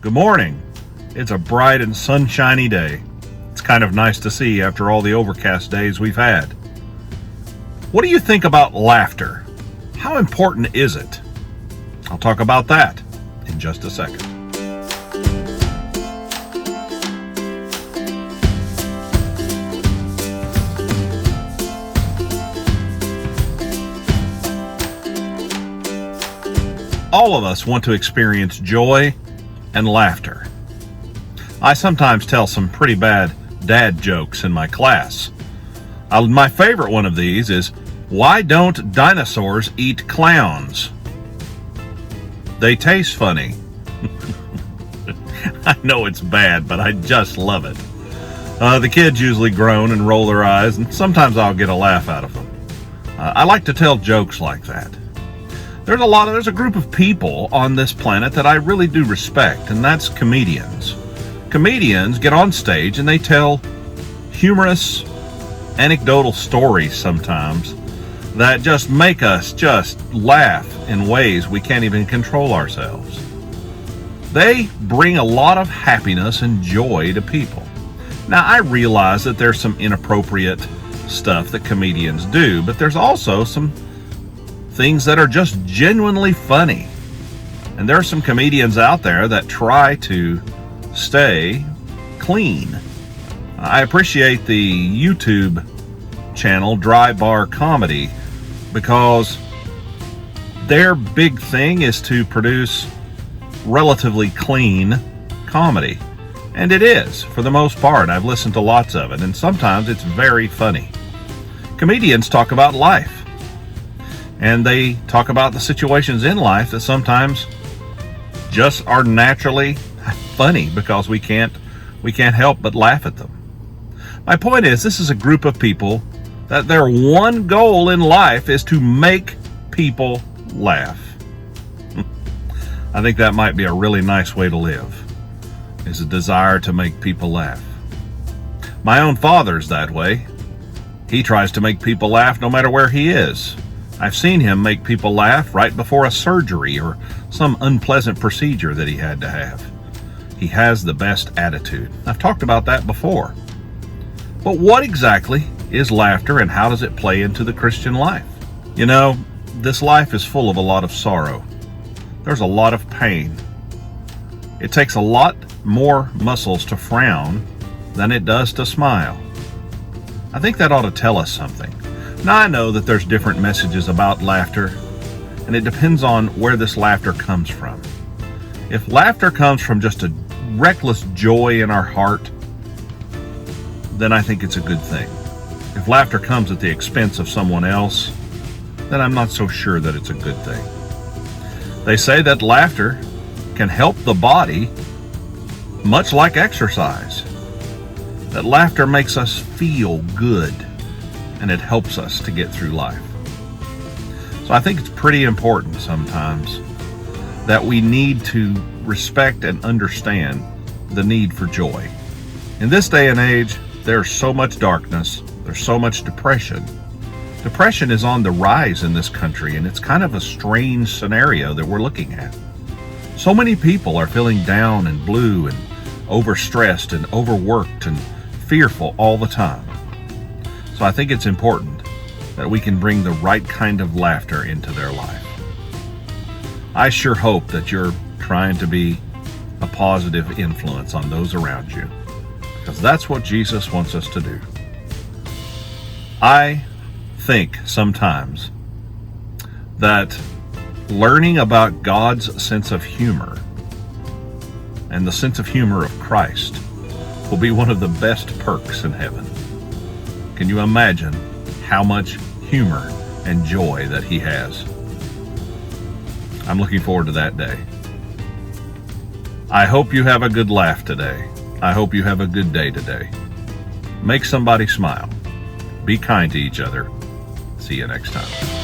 Good morning. It's a bright and sunshiny day. It's kind of nice to see after all the overcast days we've had. What do you think about laughter? How important is it? I'll talk about that in just a second. All of us want to experience joy and laughter. I sometimes tell some pretty bad dad jokes in my class. My favorite one of these is, why don't dinosaurs eat clowns? They taste funny. I know it's bad, but I just love it. The kids usually groan and roll their eyes, and sometimes I'll get a laugh out of them. I like to tell jokes like that. There's a group of people on this planet that I really do respect, and that's comedians. Comedians get on stage and they tell humorous, anecdotal stories sometimes that just make us just laugh in ways we can't even control ourselves. They bring a lot of happiness and joy to people. Now, I realize that there's some inappropriate stuff that comedians do, but there's also some things that are just genuinely funny. And there are some comedians out there that try to stay clean. I appreciate the YouTube channel Dry Bar Comedy because their big thing is to produce relatively clean comedy. And it is, for the most part. I've listened to lots of it, and sometimes it's very funny. Comedians talk about life. And they talk about the situations in life that sometimes just are naturally funny because we can't help but laugh at them. My point is, this is a group of people that their one goal in life is to make people laugh. I think that might be a really nice way to live, is a desire to make people laugh. My own father's that way. He tries to make people laugh no matter where he is. I've seen him make people laugh right before a surgery or some unpleasant procedure that he had to have. He has the best attitude. I've talked about that before. But what exactly is laughter, and how does it play into the Christian life? You know, this life is full of a lot of sorrow. There's a lot of pain. It takes a lot more muscles to frown than it does to smile. I think that ought to tell us something. Now, I know that there's different messages about laughter, and it depends on where this laughter comes from. If laughter comes from just a reckless joy in our heart, then I think it's a good thing. If laughter comes at the expense of someone else, then I'm not so sure that it's a good thing. They say that laughter can help the body much like exercise. That laughter makes us feel good, and it helps us to get through life. So I think it's pretty important sometimes that we need to respect and understand the need for joy. In this day and age, there's so much darkness, there's so much depression. Depression is on the rise in this country, and it's kind of a strange scenario that we're looking at. So many people are feeling down and blue and overstressed and overworked and fearful all the time. So I think it's important that we can bring the right kind of laughter into their life. I sure hope that you're trying to be a positive influence on those around you, because that's what Jesus wants us to do. I think sometimes that learning about God's sense of humor and the sense of humor of Christ will be one of the best perks in heaven. Can you imagine how much humor and joy that he has? I'm looking forward to that day. I hope you have a good laugh today. I hope you have a good day today. Make somebody smile. Be kind to each other. See you next time.